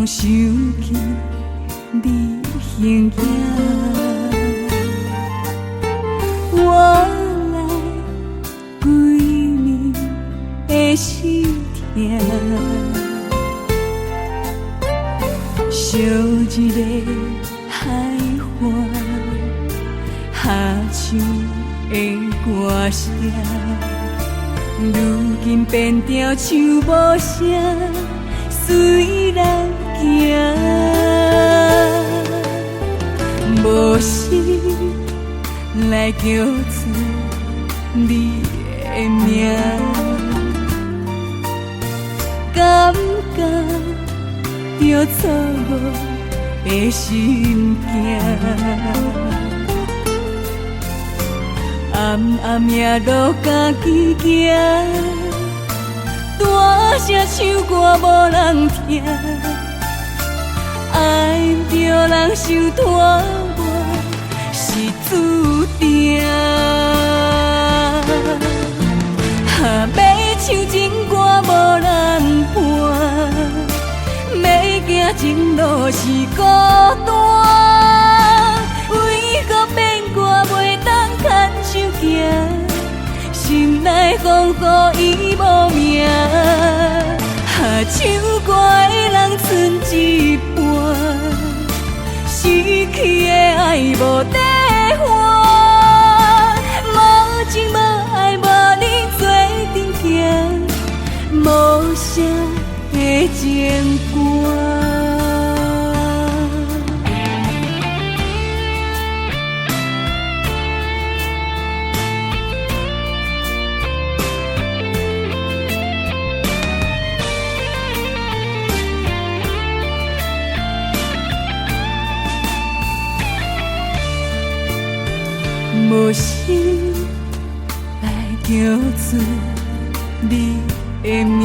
拢想起你形影。我来几年的心痛，烧一个海岸，下唱的歌声，如今变调唱无声，随人行，无心来叫出你的名，感觉着错误的心境，暗暗夜路家己行，大声唱歌无人听，爱着人受拖磨是注定。要唱情歌无人伴，要行情路是孤单，为何变歌袂当牵手行？心内风雨伊无名，唱歌的人剩一半，失去的爱无地还，无情无爱无你做阵行，无声的情歌。无心来叫出你的名，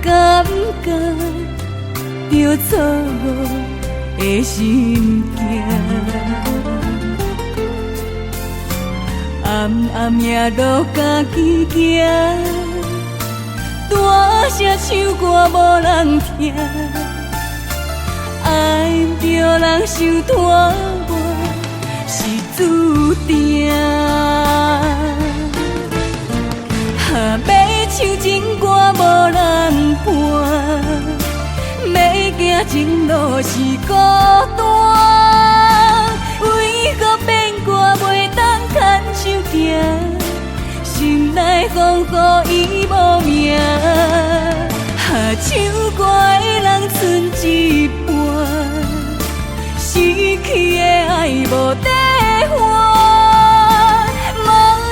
感觉着错误的心境，暗暗夜路家己行，大声唱歌无人听，爱着人受拖磨是注定。要唱情歌无人伴，要行情路是孤单，为何变歌袂当牵手行？心内风雨无名，唱歌的人剩一半，失去的爱无地还，无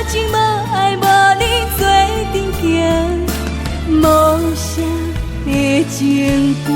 情无爱无你做阵行，无声的情歌。